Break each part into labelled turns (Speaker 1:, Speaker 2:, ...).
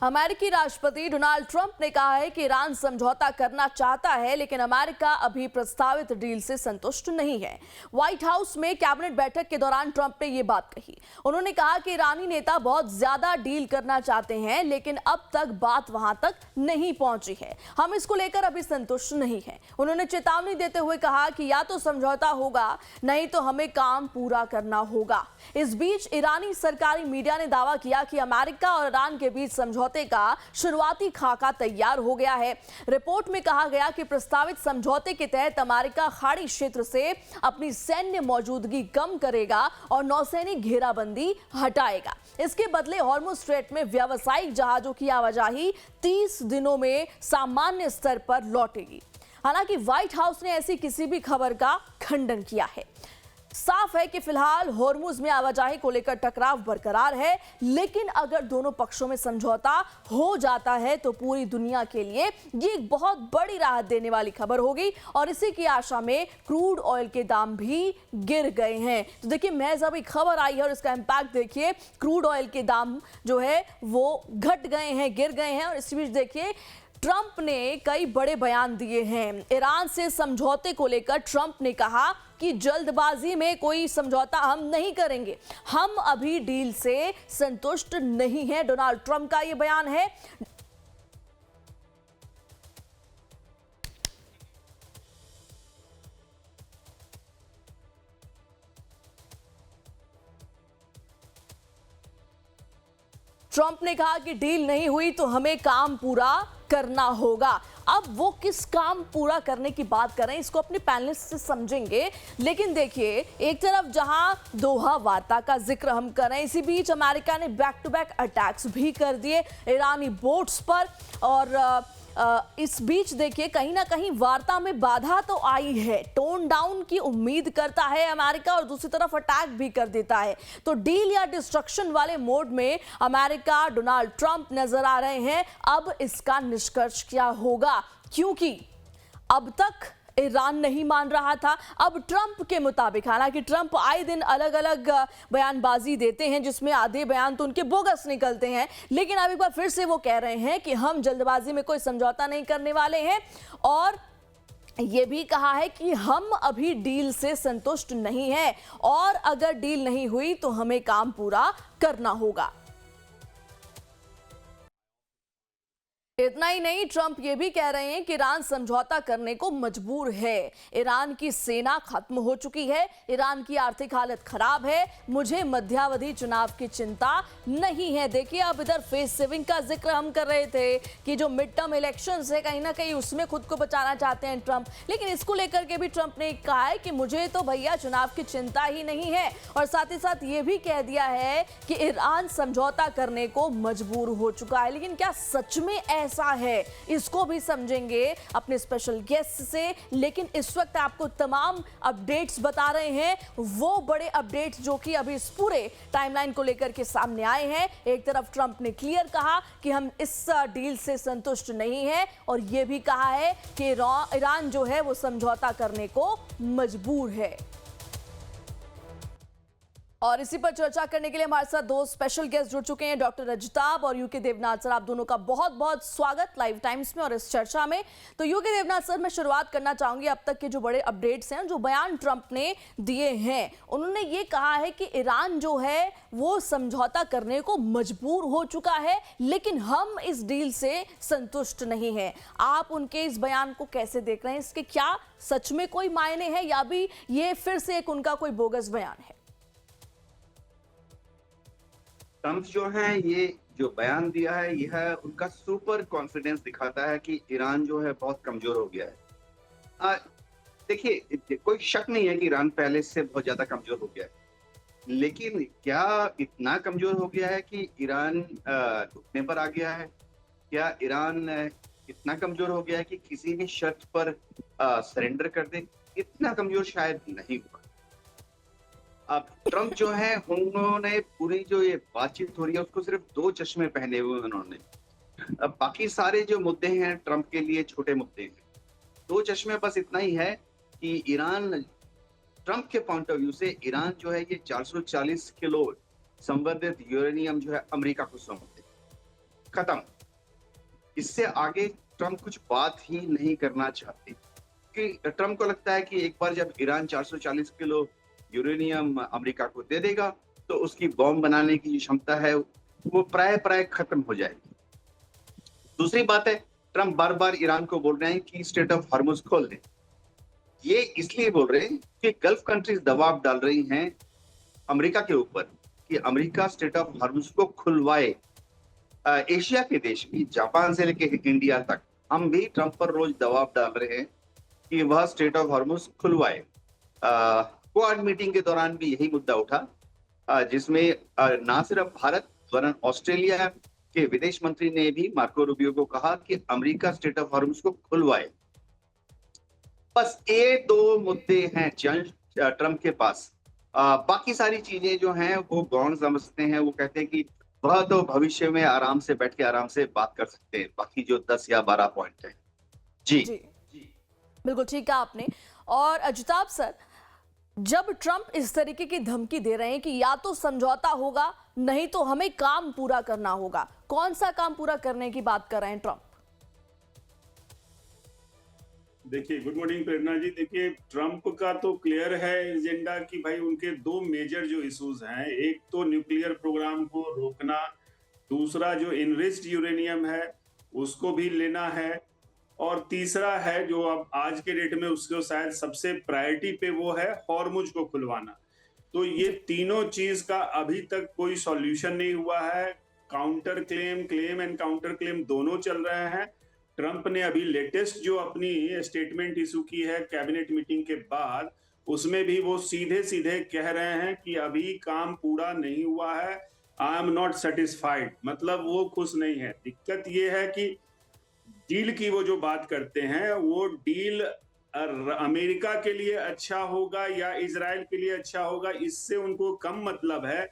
Speaker 1: अमेरिकी राष्ट्रपति Donald Trump ने कहा है कि ईरान समझौता करना चाहता है, लेकिन अमेरिका अभी प्रस्तावित डील से संतुष्ट नहीं है। व्हाइट हाउस में कैबिनेट बैठक के दौरान ट्रंप ने यह बात कही। उन्होंने कहा कि ईरानी नेता बहुत ज्यादा डील करना चाहते हैं, लेकिन अब तक बात वहां तक नहीं पहुंची है। हम इसको लेकर अभी संतुष्ट नहीं है। उन्होंने चेतावनी देते हुए कहा कि या तो समझौता होगा, नहीं तो हमें काम पूरा करना होगा। इस बीच ईरानी सरकारी मीडिया ने दावा किया कि अमेरिका और ईरान के बीच समझौते का शुरुआती खाका तैयार हो गया है। रिपोर्ट में कहा गया कि प्रस्तावित समझौते के तहत अमेरिका खाड़ी क्षेत्र से अपनी सैन्य मौजूदगी कम करेगा और नौसैनिक घेराबंदी हटाएगा। इसके बदले हॉर्मुज स्ट्रेट में व्यावसायिक जहाजों की आवाजाही 30 दिनों में सामान्य स्तर पर लौटेगी। हालांकि व्हाइट हाउस ने ऐसी किसी भी खबर का खंडन किया है। साफ है कि फिलहाल हॉर्मुज में आवाजाही को लेकर टकराव बरकरार है, लेकिन अगर दोनों पक्षों में समझौता हो जाता है तो पूरी दुनिया के लिए ये एक बहुत बड़ी राहत देने वाली खबर होगी और इसी की आशा में क्रूड ऑयल के दाम भी गिर गए हैं। तो देखिए, महज अभी खबर आई है और इसका इंपैक्ट देखिए, क्रूड ऑयल के दाम जो है वो घट गए हैं, गिर गए हैं। और इसी बीच देखिए, ट्रंप ने कई बड़े बयान दिए हैं। ईरान से समझौते को लेकर ट्रंप ने कहा कि जल्दबाजी में कोई समझौता हम नहीं करेंगे, हम अभी डील से संतुष्ट नहीं हैं। डोनाल्ड ट्रंप का यह बयान है। ट्रंप ने कहा कि डील नहीं हुई तो हमें काम पूरा करना होगा। अब वो किस काम पूरा करने की बात कर रहे हैं, इसको अपने पैनलिस्ट से समझेंगे। लेकिन देखिए, एक तरफ जहां दोहा वार्ता का जिक्र हम कर रहे हैं, इसी बीच अमेरिका ने बैक टू बैक अटैक्स भी कर दिए ईरानी बोट्स पर। और इस बीच देखिए, कहीं ना कहीं वार्ता में बाधा तो आई है। टोन डाउन की उम्मीद करता है अमेरिका और दूसरी तरफ अटैक भी कर देता है। तो डील या डिस्ट्रक्शन वाले मोड में अमेरिका, डोनाल्ड ट्रंप नजर आ रहे हैं। अब इसका निष्कर्ष क्या होगा, क्योंकि अब तक ईरान नहीं मान रहा था। अब ट्रंप के मुताबिक, हालांकि ट्रंप आए दिन अलग अलग बयानबाजी देते हैं जिसमें आधे बयान तो उनके बोगस निकलते हैं, लेकिन अब एक बार फिर से वो कह रहे हैं कि हम जल्दबाजी में कोई समझौता नहीं करने वाले हैं। और ये भी कहा है कि हम अभी डील से संतुष्ट नहीं हैं और अगर डील नहीं हुई तो हमें काम पूरा करना होगा। इतना ही नहीं, ट्रंप ये भी कह रहे हैं कि ईरान समझौता करने को मजबूर है। ईरान की सेना खत्म हो चुकी है, ईरान की आर्थिक हालत खराब है, मुझे मध्यावधि चुनाव की चिंता नहीं है। देखिए, अब इधर फेस सेविंग का जिक्र हम कर रहे थे कि जो मिड टर्म इलेक्शंस है, कहीं ना कहीं उसमें खुद को बचाना चाहते हैं ट्रंप। लेकिन इसको लेकर के भी ट्रंप ने कहा है कि मुझे तो भैया चुनाव की चिंता ही नहीं है। और साथ ही साथ ये भी कह दिया है कि ईरान समझौता करने को मजबूर हो चुका है। लेकिन क्या सच में ऐसा है, इसको भी समझेंगे अपने स्पेशल गेस्ट से। लेकिन इस वक्त आपको तमाम अपडेट्स बता रहे हैं, वो बड़े अपडेट्स जो कि अभी इस पूरे टाइमलाइन को लेकर के सामने आए हैं। एक तरफ ट्रंप ने क्लियर कहा कि हम इस डील से संतुष्ट नहीं हैं और यह भी कहा है कि ईरान जो है वो समझौता करने को मजबूर है। और इसी पर चर्चा करने के लिए हमारे साथ दो स्पेशल गेस्ट जुड़ चुके हैं, डॉक्टर रजताब और यूके देवनाथ सर। आप दोनों का बहुत बहुत स्वागत लाइव टाइम्स में और इस चर्चा में। तो यूके देवनाथ सर, मैं शुरुआत करना चाहूंगी, अब तक के जो बड़े अपडेट्स हैं, जो बयान ट्रंप ने दिए हैं, उन्होंने ये कहा है कि ईरान जो है वो समझौता करने को मजबूर हो चुका है, लेकिन हम इस डील से संतुष्ट नहीं है। आप उनके इस बयान को कैसे देख रहे हैं? इसके क्या सच में कोई मायने हैं या भी ये फिर से एक उनका कोई बोगस बयान है?
Speaker 2: ट्रंप जो है, ये जो बयान दिया है, यह उनका सुपर कॉन्फिडेंस दिखाता है कि ईरान जो है बहुत कमजोर हो गया है। देखिए, कोई शक नहीं है कि ईरान पहले से बहुत ज्यादा कमजोर हो गया है, लेकिन क्या इतना कमजोर हो गया है कि ईरान घुटने पर आ गया है? क्या ईरान इतना कमजोर हो गया है कि किसी भी शर्त पर सरेंडर कर दे? इतना कमजोर शायद नहीं हुआ। अब ट्रंप जो है, उन्होंने पूरी जो ये बातचीत हो रही है उसको सिर्फ दो चश्मे पहने हुए उन्होंने। अब बाकी सारे जो मुद्दे हैं ट्रंप के लिए छोटे मुद्दे हैं। दो चश्मे बस इतना ही है कि ईरान, ट्रंप के पॉइंट ऑफ व्यू से ईरान जो है ये 440 किलो संवर्धित यूरेनियम जो है अमेरिका को सौंप दे। खत्म। इससे आगे ट्रम्प कुछ बात ही नहीं करना चाहते, कि ट्रम्प को लगता है कि एक बार जब ईरान 440 किलो यूरेनियम अमेरिका को दे देगा तो उसकी बॉम्ब बनाने की जो क्षमता है वो प्राय प्राय खत्म हो जाएगी। दूसरी बात है, ट्रम्प बार बार ईरान को बोल रहे हैं कि स्ट्रेट ऑफ हॉर्मुज खोल दें। ये इसलिए बोल रहे हैं कि गल्फ कंट्रीज दबाव डाल रही हैं अमेरिका के ऊपर कि अमेरिका स्ट्रेट ऑफ हॉर्मुज को खुलवाए। एशिया के देश भी, जापान से लेकर इंडिया तक, हम भी ट्रम्प पर रोज दबाव डाल रहे हैं कि वह स्ट्रेट ऑफ हॉर्मुज खुलवाए। क्वाड मीटिंग के दौरान भी यही मुद्दा उठा, जिसमें ना सिर्फ भारत वरन ऑस्ट्रेलिया के विदेश मंत्री ने भी मार्को रूबियो को कहा कि अमेरिका स्ट्रेट ऑफ हॉर्मुज को खुलवाए। बस ये दो मुद्दे हैं ट्रम्प के पास। बाकी सारी चीजें जो हैं वो गौण समझते हैं। वो कहते हैं कि वह तो भविष्य में आराम से बैठ के आराम से बात कर सकते हैं, बाकी जो 10 या 12 पॉइंट है। जी
Speaker 1: बिल्कुल ठीक कहा आपने। और अजिताभ सर, जब ट्रम्प इस तरीके की धमकी दे रहे हैं कि या तो समझौता होगा नहीं तो हमें काम पूरा करना होगा, कौन सा काम पूरा करने की बात कर रहे हैं ट्रम्प?
Speaker 3: देखिए, गुड मॉर्निंग प्रेरणा जी। देखिए, ट्रम्प का तो क्लियर है एजेंडा कि भाई उनके दो मेजर जो इश्यूज हैं, एक तो न्यूक्लियर प्रोग्राम को रोकना, दूसरा जो इनरिच्ड यूरेनियम है उसको भी लेना है, और तीसरा है जो अब आज के डेट में उसको शायद सबसे प्रायोरिटी पे वो है हॉर्मुज को खुलवाना। तो ये तीनों चीज का अभी तक कोई सॉल्यूशन नहीं हुआ है। Counter claim, claim and counter claim दोनों चल रहे हैं। ट्रम्प ने अभी लेटेस्ट जो अपनी स्टेटमेंट इशू की है कैबिनेट मीटिंग के बाद, उसमें भी वो सीधे सीधे कह रहे हैं कि अभी काम पूरा नहीं हुआ है, आई एम नॉट सेटिस्फाइड, मतलब वो खुश नहीं है। दिक्कत ये है कि डील की वो जो बात करते हैं वो डील अमेरिका के लिए अच्छा होगा या इजराइल के लिए अच्छा होगा, इससे उनको कम मतलब है।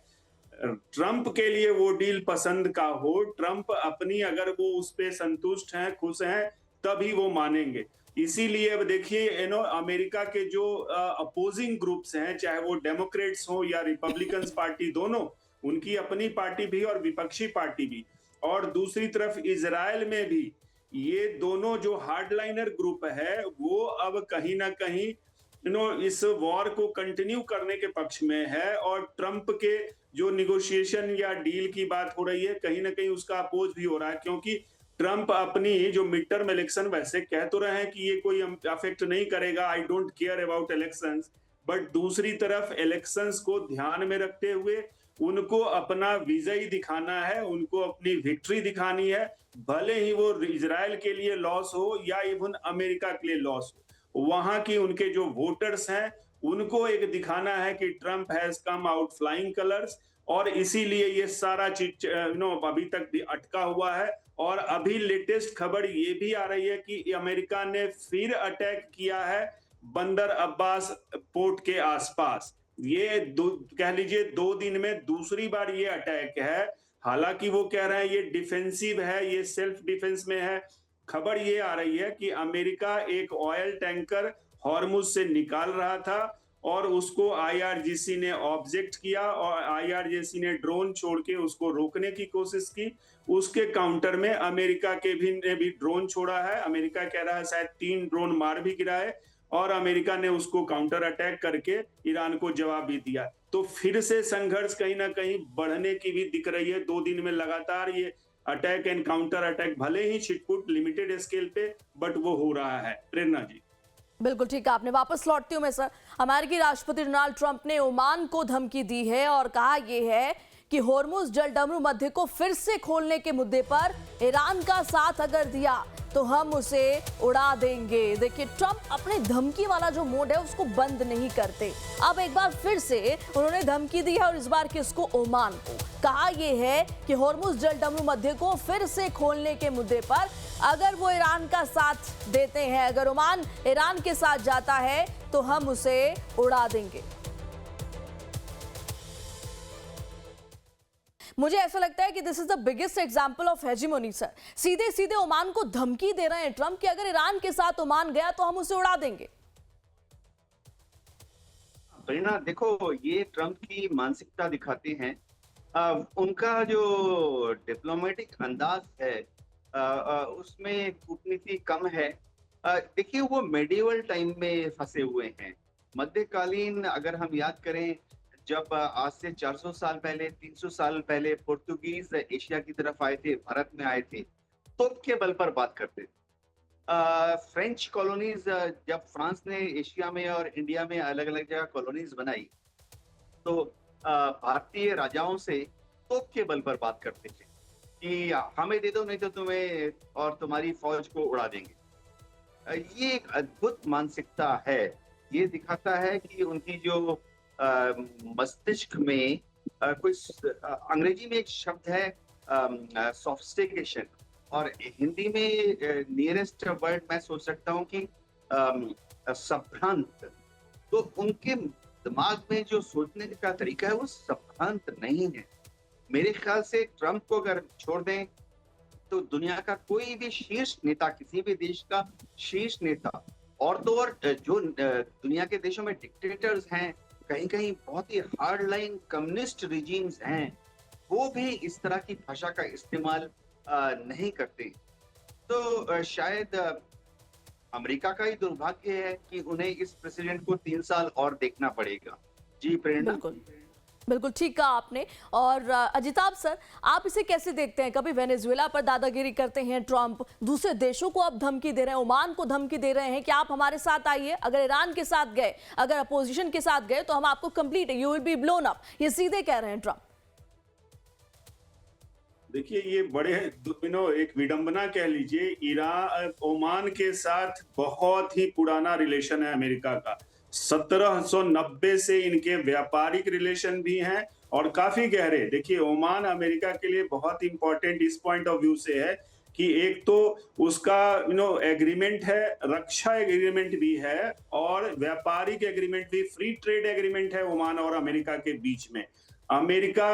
Speaker 3: ट्रम्प के लिए वो डील पसंद का हो, ट्रम्प अपनी अगर वो उस पे संतुष्ट हैं, खुश हैं, तभी वो मानेंगे। इसीलिए अब देखिए अमेरिका के जो अपोजिंग ग्रुप्स हैं, चाहे वो डेमोक्रेट्स हो या रिपब्लिकन पार्टी, दोनों, उनकी अपनी पार्टी भी और विपक्षी पार्टी भी, और दूसरी तरफ इजराइल में भी ये दोनों जो हार्डलाइनर ग्रुप है वो अब कहीं ना कहीं इस वॉर को कंटिन्यू करने के पक्ष में है, और ट्रम्प के जो निगोशिएशन या डील की बात हो रही है कहीं ना कहीं उसका अपोज भी हो रहा है, क्योंकि ट्रम्प अपनी जो मिड टर्म इलेक्शन वैसे कह तो रहे हैं कि ये कोई अफेक्ट नहीं करेगा, I don't care about elections, but दूसरी तरफ इलेक्शंस को ध्यान में रखते हुए उनको अपना विजयी दिखाना है, उनको अपनी विक्ट्री दिखानी है, भले ही वो इजराइल के लिए लॉस हो या इवन अमेरिका के लिए लॉस हो। वहां की उनके जो वोटर्स हैं उनको एक दिखाना है कि Trump has come out flying colours, और इसीलिए ये सारा चीज अभी तक भी अटका हुआ है। और अभी लेटेस्ट खबर ये भी आ रही है कि अमेरिका ने फिर अटैक किया है बंदर अब्बास पोर्ट के आसपास। ये कह लीजिए 2 दिन में दूसरी बार ये अटैक है। हालांकि वो कह रहे हैं ये डिफेंसिव है, ये सेल्फ डिफेंस में है। खबर ये आ रही है कि अमेरिका एक ऑयल टैंकर हॉर्मुज से निकाल रहा था और उसको आईआरजीसी ने ऑब्जेक्ट किया, और आईआरजीसी ने ड्रोन छोड़ के उसको रोकने की कोशिश की। उसके काउंटर में अमेरिका ने भी ड्रोन छोड़ा है। अमेरिका कह रहा है शायद 3 ड्रोन मार भी गिरा है, और अमेरिका ने उसको काउंटर अटैक करके ईरान को जवाब भी दिया। तो फिर से संघर्ष कहीं ना कहीं बढ़ने की भी दिख रही है। 2 दिन में लगातार ये अटैक एंड काउंटर अटैक, भले ही छिटपुट लिमिटेड स्केल पे, बट वो हो रहा है। प्रेरणा जी
Speaker 1: बिल्कुल ठीक है, आपने वापस लौटती हूँ मैं सर। अमेरिकी राष्ट्रपति डोनाल्ड ट्रंप ने ओमान को धमकी दी है और कहा यह है कि होर्मुज जलडमरू मध्य को फिर से खोलने के मुद्दे पर ईरान का साथ अगर दिया तो हम उसे उड़ा देंगे। देखिए, ट्रंप अपने धमकी वाला जो मोड है उसको बंद नहीं करते। अब एक बार फिर से उन्होंने धमकी दी है, और इस बार किसको? ओमान को। कहा यह है कि होर्मुज जलडमरू मध्य को फिर से खोलने के मुद्दे पर अगर वो ईरान का साथ देते हैं, अगर ओमान ईरान के साथ जाता है तो हम उसे उड़ा देंगे। मुझे ऐसा लगता है कि this is the biggest example of hegemony sir. सीधे सीधे ओमान को धमकी दे रहे हैं ट्रंप कि अगर ईरान के साथ ओमान गया तो हम उसे उड़ा देंगे।
Speaker 2: प्रेरणा, देखो, ये ट्रंप की मानसिकता दिखाते हैं उनका जो डिप्लोमेटिक अंदाज है उसमें कूटनीति कम है। देखिए वो मेडिवल टाइम में फंसे हुए हैं। मध्यकालीन अगर हम याद करें, जब आज से 400 साल पहले, 300 साल पहले पोर्तुगीज एशिया की तरफ आए थे, भारत में आए थे, तोप के बल पर बात करते थे। फ्रेंच कॉलोनीज, जब फ्रांस ने एशिया में और इंडिया में अलग अलग जगह कॉलोनीज बनाई, तो भारतीय राजाओं से तोप के बल पर बात करते थे कि हमें दे दो, नहीं तो तुम्हें और तुम्हारी फौज को उड़ा देंगे। ये एक अद्भुत मानसिकता है। ये दिखाता है कि उनकी जो मस्तिष्क में अंग्रेजी में एक शब्द है सोफिस्टिकेशन, और हिंदी में नियरेस्ट वर्ड मैं सोच सकता हूँ कि संभ्रांत। तो उनके दिमाग में जो सोचने का तरीका है वो संभ्रांत नहीं है। मेरे ख्याल से ट्रंप को अगर छोड़ दें तो दुनिया का कोई भी शीर्ष नेता, किसी भी देश का शीर्ष नेता, और तो और जो दुनिया के देशों में डिक्टेटर्स हैं, कहीं कहीं बहुत ही हार्ड लाइन कम्युनिस्ट रिजीम्स हैं, वो भी इस तरह की भाषा का इस्तेमाल नहीं करते। तो शायद अमेरिका का ही दुर्भाग्य है कि उन्हें इस प्रेसिडेंट को 3 साल और देखना पड़ेगा। जी प्रेरणा।
Speaker 1: बिल्कुल बिल्कुल ठीक कहा आपने। और अजिताभ सर, आप इसे कैसे देखते हैं? कभी वेनेजुएला पर दादागिरी करते हैं ट्रंप, दूसरे देशों को अब धमकी दे रहे हैं, ओमान को धमकी दे रहे हैं कि आप हमारे साथ आइए, अगर ईरान के साथ गए, अगर अपोजिशन के साथ गए तो हम आपको complete, you will be blown up, ये सीधे कह रहे हैं ट्रंप।
Speaker 3: देखिए ये बड़े एक विडंबना कह लीजिए। ईरान ओमान के साथ बहुत ही पुराना रिलेशन है अमेरिका का। 1790 से इनके व्यापारिक रिलेशन भी हैं और काफी गहरे। देखिए ओमान अमेरिका के लिए बहुत इंपॉर्टेंट इस पॉइंट ऑफ व्यू से है कि एक तो उसका एग्रीमेंट है, रक्षा एग्रीमेंट भी है और व्यापारिक एग्रीमेंट भी, फ्री ट्रेड एग्रीमेंट है ओमान और अमेरिका के बीच में। अमेरिका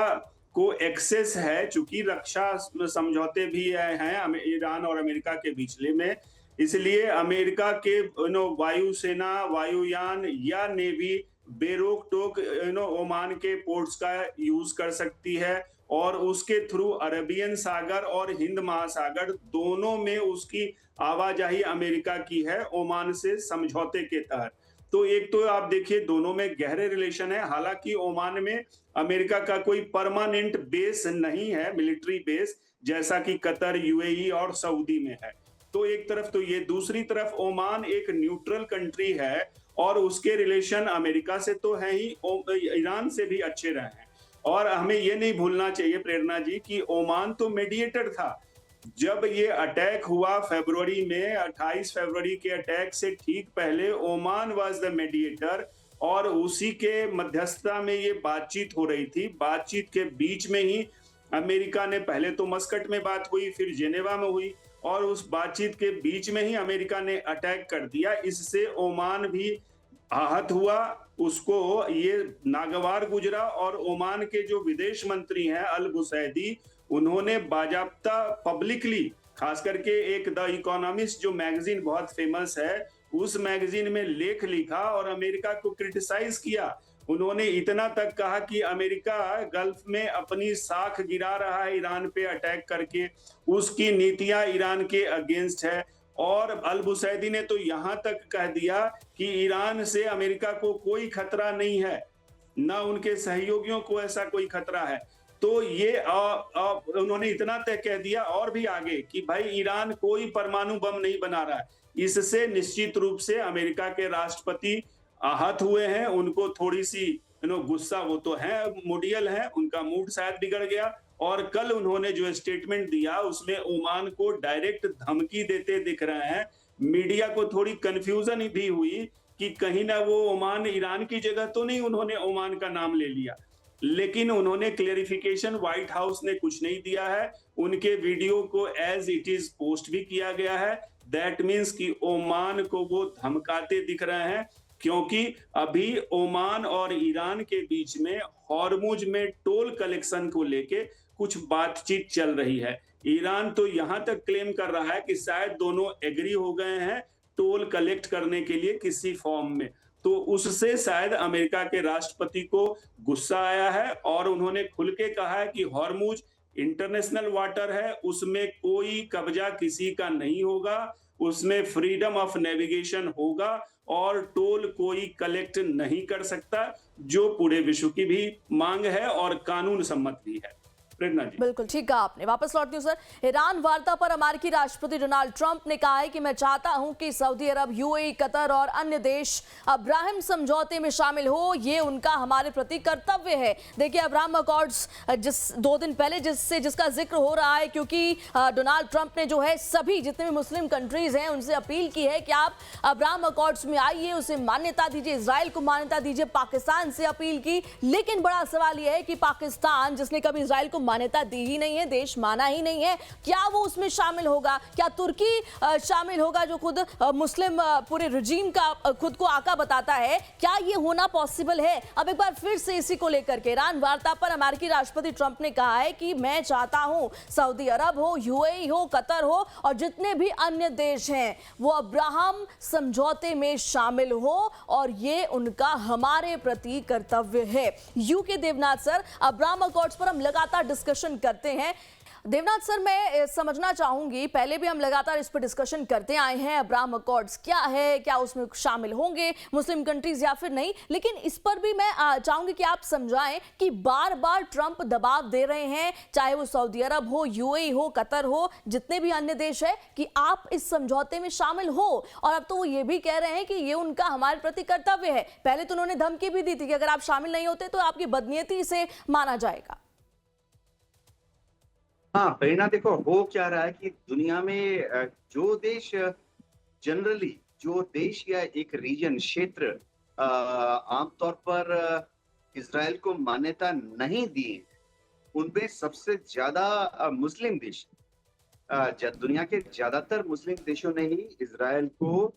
Speaker 3: को एक्सेस है, चूंकि रक्षा समझौते भी हैं ईरान और अमेरिका के बीचले में, इसलिए अमेरिका के वायुसेना, वायुयान या नेवी बेरोक टोक ओमान के पोर्ट्स का यूज कर सकती है और उसके थ्रू अरबियन सागर और हिंद महासागर दोनों में उसकी आवाजाही अमेरिका की है ओमान से समझौते के तहत। तो एक तो आप देखिए दोनों में गहरे रिलेशन है। हालांकि ओमान में अमेरिका का कोई परमानेंट बेस नहीं है, मिलिट्री बेस, जैसा कि कतर, यूएई और सऊदी में है। तो एक तरफ तो ये, दूसरी तरफ ओमान एक न्यूट्रल कंट्री है और उसके रिलेशन अमेरिका से तो है ही, ईरान से भी अच्छे रहे हैं। और हमें ये नहीं भूलना चाहिए प्रेरणा जी कि ओमान तो मीडिएटर था। जब ये अटैक हुआ फरवरी में, 28 फरवरी के अटैक से ठीक पहले ओमान वाज द मीडिएटर और उसी के मध्यस्थता में ये बातचीत हो रही थी। बातचीत के बीच में ही अमेरिका ने, पहले तो मस्कट में बात हुई, फिर जेनेवा में हुई, और उस बातचीत के बीच में ही अमेरिका ने अटैक कर दिया। इससे ओमान भी आहत हुआ, उसको ये नागवार गुजरा। और ओमान के जो विदेश मंत्री हैं अल बुसैदी, उन्होंने बाजाप्ता पब्लिकली, खास करके एक द इकोनॉमिस्ट जो मैगजीन बहुत फेमस है, उस मैगजीन में लेख लिखा और अमेरिका को क्रिटिसाइज किया। उन्होंने इतना तक कहा कि अमेरिका गल्फ में अपनी साख गिरा रहा है ईरान पे अटैक करके, उसकी नीतियां ईरान के अगेंस्ट है। और अल बुसैदी ने तो यहां तक कह दिया कि ईरान से अमेरिका को कोई खतरा नहीं है, न उनके सहयोगियों को ऐसा कोई खतरा है। तो ये उन्होंने इतना तय कह दिया और भी आगे कि भाई ईरान कोई परमाणु बम नहीं बना रहा है। इससे निश्चित रूप से अमेरिका के राष्ट्रपति आहत हुए हैं, उनको थोड़ी सी गुस्सा, वो तो है मुडियल है, उनका मूड शायद बिगड़ गया। और कल उन्होंने जो स्टेटमेंट दिया उसमें ओमान को डायरेक्ट धमकी देते दिख रहे हैं। मीडिया को थोड़ी कंफ्यूजन भी हुई कि कहीं ना वो ओमान, ईरान की जगह तो नहीं उन्होंने ओमान का नाम ले लिया, लेकिन उन्होंने क्लेरिफिकेशन, व्हाइट हाउस ने कुछ नहीं दिया है। उनके वीडियो को एज इट इज पोस्ट भी किया गया है। दैट मीन्स कि ओमान को वो धमकाते दिख रहे हैं, क्योंकि अभी ओमान और ईरान के बीच में हॉर्मुज में टोल कलेक्शन को लेके कुछ बातचीत चल रही है। ईरान तो यहां तक क्लेम कर रहा है कि शायद दोनों एग्री हो गए हैं टोल कलेक्ट करने के लिए किसी फॉर्म में। तो उससे शायद अमेरिका के राष्ट्रपति को गुस्सा आया है और उन्होंने खुल के कहा है कि हॉर्मुज इंटरनेशनल वाटर है, उसमें कोई कब्जा किसी का नहीं होगा, उसमें फ्रीडम ऑफ नेविगेशन होगा और टोल कोई कलेक्ट नहीं कर सकता, जो पूरे विश्व की भी मांग है और कानून सम्मत भी है। प्रेरणा जी।
Speaker 1: बिल्कुल ठीक कहा आपने। वापस लौटती हूं सर। ईरान वार्ता पर अमेरिकी राष्ट्रपति डोनाल्ड ट्रंप ने कहा है कि मैं चाहता हूं कि सऊदी अरब, यूएई, कतर और अन्य देश अब्राहम समझौते में शामिल हो। ये उनका हमारे प्रति कर्तव्य है। देखिए, अब्राहम अकॉर्ड्स जिस 2 दिन पहले जिसका जिक्र हो रहा है, क्योंकि डोनाल्ड ट्रंप ने जो है सभी जितने भी मुस्लिम कंट्रीज हैं उनसे अपील की है कि आप अब्राहम अकॉर्ड्स में आइए, उसे मान्यता दीजिए, इजराइल को मान्यता दीजिए। पाकिस्तान से अपील की, लेकिन बड़ा सवाल यह है कि पाकिस्तान, जिसने कभी इजराइल को मान्यता दी ही नहीं है, देश माना ही नहीं है, क्या वो उसमें शामिल होगा? क्या तुर्की शामिल होगा, जो खुद मुस्लिम पूरे रिजीम का खुद को आका बताता है? क्या ये होना पॉसिबल है? अब एक बार फिर से इसी को लेकर के ईरान वार्ता पर अमेरिकी राष्ट्रपति ट्रंप ने कहा है कि मैं चाहता हूं सऊदी अरब हो, यूएई हो, कतर हो और जितने भी अन्य देश हैं वो अब्राहम समझौते में शामिल हो, और ये उनका हमारे प्रति कर्तव्य है। U K Devnath sir, Abraham Accords पर हम लगातार डिस्कशन करते हैं। देवनाथ सर, मैं समझना चाहूंगी, पहले भी हम लगातार इस पर डिस्कशन करते आए हैं, अब्राहम अकॉर्ड्स क्या है, क्या उसमें शामिल होंगे मुस्लिम कंट्रीज या फिर नहीं, लेकिन इस पर भी मैं चाहूंगी कि आप समझाएं कि बार बार ट्रंप दबाव दे रहे हैं, चाहे वो सऊदी अरब हो, यूएई हो, कतर हो, जितने भी अन्य देश है, कि आप इस समझौते में शामिल हो। और अब तो वो ये भी कह रहे हैं कि ये उनका हमारे प्रति कर्तव्य है। पहले तो उन्होंने धमकी भी दी थी कि अगर आप शामिल नहीं होते तो आपकी बदनीयती से माना जाएगा।
Speaker 2: हाँ, प्रेरणा, देखो हो क्या रहा है कि दुनिया में जो देश जनरली, जो देश या एक रीजन, क्षेत्र आमतौर पर इजराइल को मान्यता नहीं दिए, उनमें सबसे ज्यादा मुस्लिम देश, दुनिया के ज्यादातर मुस्लिम देशों ने ही इजराइल को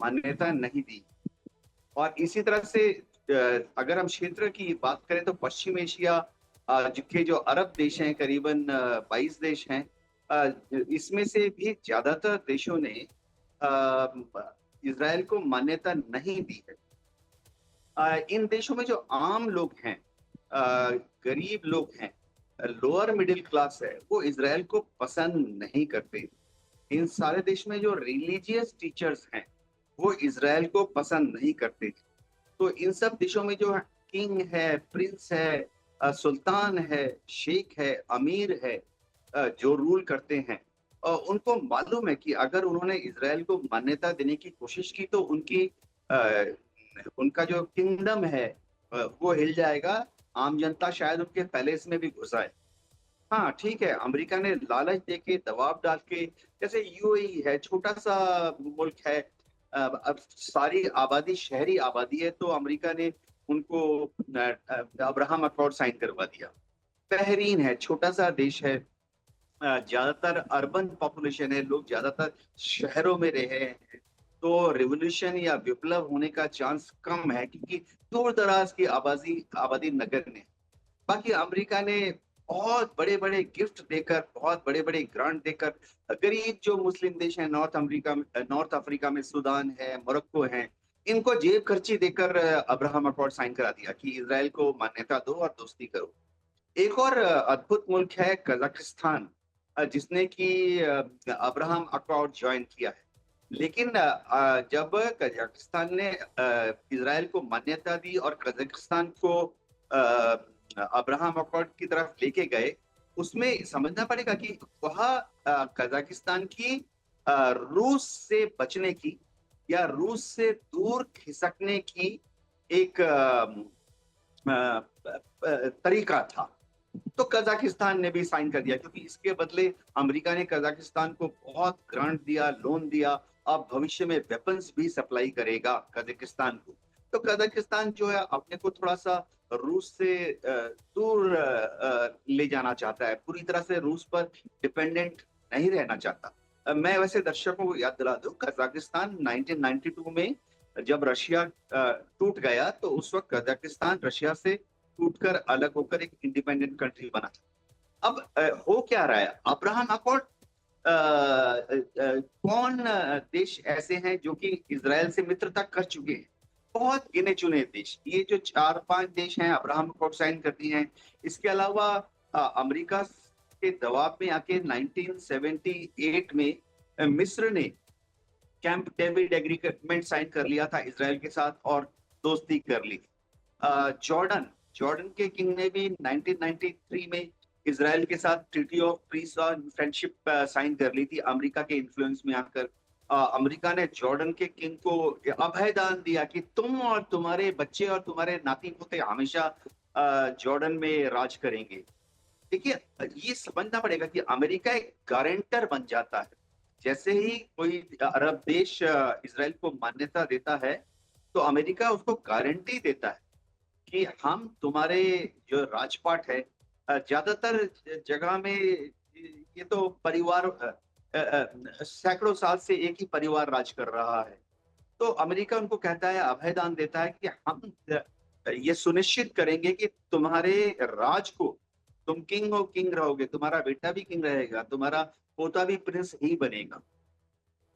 Speaker 2: मान्यता नहीं दी। और इसी तरह से अगर हम क्षेत्र की बात करें तो पश्चिम एशिया के जो अरब देश हैं, करीबन 22 देश हैं, इसमें से भी ज्यादातर देशों ने इजराइल को मान्यता नहीं दी है। इन देशों में जो आम लोग हैं, गरीब लोग हैं, लोअर मिडिल क्लास है, वो इजराइल को पसंद नहीं करते। इन सारे देश में जो रिलीजियस टीचर्स हैं वो इजराइल को पसंद नहीं करते। तो इन सब देशों में जो किंग है, प्रिंस है, सुल्तान है, शेख है, अमीर है, जो रूल करते हैं, उनको मालूम है कि अगर उन्होंने इजराइल को मान्यता देने की कोशिश की तो उनका जो किंगडम है वो हिल जाएगा, आम जनता शायद उनके पैलेस में भी घुस आए। हाँ ठीक है, अमेरिका ने लालच देके, दबाव डाल के, जैसे यूएई है, छोटा सा मुल्क है, अब सारी आबादी शहरी आबादी है, तो अमेरिका ने उनको अब्राहम अकॉर्ड साइन करवा दिया। बहरीन है, छोटा सा देश है, ज्यादातर अर्बन पॉपुलेशन है, लोग ज्यादातर शहरों में रहे हैं, तो रिवोल्यूशन या विप्लव होने का चांस कम है, क्योंकि दूर दराज की आबादी नगर में। बाकी अमेरिका ने बहुत बड़े बड़े गिफ्ट देकर, बहुत बड़े बड़े ग्रांट देकर, गरीब जो मुस्लिम देश हैं, नॉर्थ अफ्रीका में सूडान है, मोरक्को है, इनको जेब खर्ची देकर अब्राहम अकॉर्ड साइन करा दिया कि इजराइल को मान्यता दो और दोस्ती करो। एक और अद्भुत मुल्क है कजाकिस्तान, जिसने कि अब्राहम अकॉर्ड ज्वाइन किया है, लेकिन जब कजाकिस्तान ने इजराइल को मान्यता दी और कजाकिस्तान को अब्राहम अकॉर्ड की तरफ लेके गए, उसमें समझना पड़ेगा कि वह कजाकिस्तान की रूस से बचने की या रूस से दूर खिसकने की एक तरीका था। तो कजाकिस्तान ने भी साइन कर दिया, क्योंकि इसके बदले अमेरिका ने कजाकिस्तान को बहुत ग्रांट दिया, लोन दिया, अब भविष्य में वेपन्स भी सप्लाई करेगा कजाकिस्तान को। तो कजाकिस्तान जो है अपने को थोड़ा सा रूस से दूर ले जाना चाहता है, पूरी तरह से रूस पर डिपेंडेंट नहीं रहना चाहता। मैं वैसे दर्शकों को याद दिला दूं, कजाकिस्तान 1992 में जब रशिया टूट गया तो उस वक्त कजाकिस्तान रशिया से टूटकर अलग होकर एक इंडिपेंडेंट कंट्री बना था। अब हो क्या रहा है, अब्राहम अकॉर्ड कौन देश ऐसे हैं जो कि इजराइल से मित्रता कर चुके हैं? बहुत गिने चुने देश, ये जो 4-5 देश हैं अब्राहम अकॉर्ड साइन कर दिए हैं। इसके अलावा अमेरिका के दबाव में आके 1978 में मिस्र ने कैंप डेविड एग्रीमेंट साइन कर लिया था इजराइल के साथ और दोस्ती कर ली। जॉर्डन जॉर्डन के किंग ने भी 1993 में इजराइल के साथ ट्रीटी ऑफ पीस और फ्रेंडशिप साइन कर ली थी अमेरिका के इन्फ्लुएंस में आकर। अमेरिका ने जॉर्डन के किंग को अभय दान दिया कि तुम और तुम्हारे बच्चे और तुम्हारे नाती पोते हमेशा जॉर्डन में राज करेंगे। देखिए, ये समझना पड़ेगा कि अमेरिका एक गारंटर बन जाता है। जैसे ही कोई अरब देश इजराइल को मान्यता देता है, तो अमेरिका उसको गारंटी देता है कि हम तुम्हारे जो राजपाट है, ज्यादातर जगह में ये तो परिवार सैकड़ों साल से एक ही परिवार राज कर रहा है। तो अमेरिका उनको कहता है, अभय दान देता है कि हम ये सुनिश्चित करेंगे कि तुम्हारे राज को तुम किंग हो, किंग रहोगे, तुम्हारा बेटा भी किंग रहेगा, तुम्हारा पोता भी प्रिंस ही बनेगा।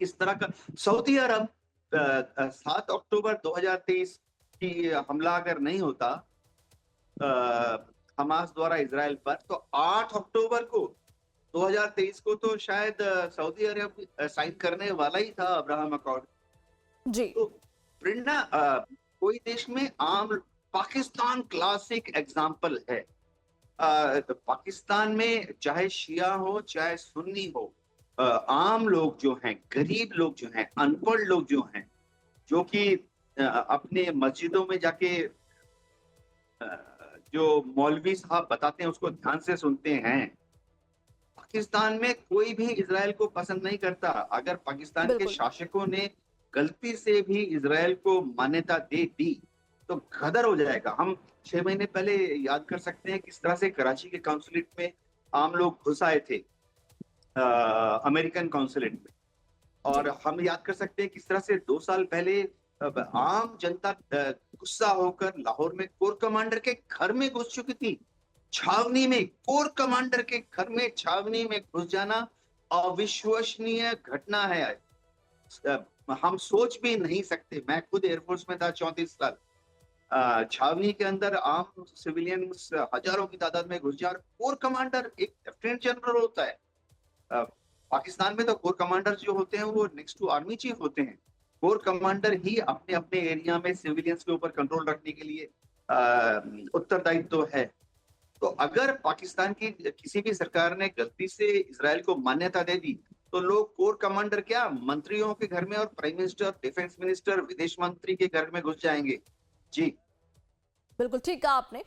Speaker 2: इस तरह का सऊदी अरब 7 अक्टूबर 2023 की हमला अगर नहीं होता हमास द्वारा इजराइल पर, तो 8 अक्टूबर को 2023 को तो शायद सऊदी अरब साइन करने वाला ही था अब्राहम अकॉर्ड।
Speaker 1: जी।
Speaker 2: तो प्रेरणा कोई देश में आम पाकिस्तान क्लासिक एग्जाम्पल है। तो पाकिस्तान में चाहे शिया हो चाहे सुन्नी हो, आम लोग जो हैं, गरीब लोग जो हैं, अनपढ़ लोग जो हैं, जो कि अपने मस्जिदों में जाके जो मौलवी साहब बताते हैं उसको ध्यान से सुनते हैं। पाकिस्तान में कोई भी इजराइल को पसंद नहीं करता। अगर पाकिस्तान के
Speaker 1: बिल्कुल।
Speaker 2: शासकों ने गलती से भी इजराइल को मान्यता दे दी तो गदर हो जाएगा। हम 6 महीने पहले याद कर सकते हैं किस तरह से कराची के काउंसुलेट में आम लोग घुस आए थे, अमेरिकन काउंसुलेट में। और हम याद कर सकते हैं किस तरह से 2 साल पहले आम जनता गुस्सा होकर लाहौर में कोर कमांडर के घर में घुस चुकी थी। छावनी में, कोर कमांडर के घर में छावनी में घुस जाना अविश्वसनीय घटना है। हम सोच भी नहीं सकते। मैं खुद एयरफोर्स में था 34 साल। छावनी के अंदर आम सिविलियन हजारों की तादाद में घुस जा, और कोर कमांडर एक लेफ्टिनेंट जनरल होता है। पाकिस्तान में तो कोर कमांडर जो होते हैं वो नेक्स्ट टू आर्मी चीफ होते हैं। कोर कमांडर ही अपने अपने एरिया में सिविलियंस के ऊपर कंट्रोल रखने के लिए उत्तरदायित्व तो है। तो अगर पाकिस्तान की किसी भी सरकार ने गलती से इजराइल को मान्यता दे दी तो लोग कोर कमांडर क्या, मंत्रियों के घर में और प्राइम मिनिस्टर, डिफेंस मिनिस्टर, विदेश मंत्री के घर में घुस जाएंगे। जी।
Speaker 1: बिल्कुल ठीक कहा आपने।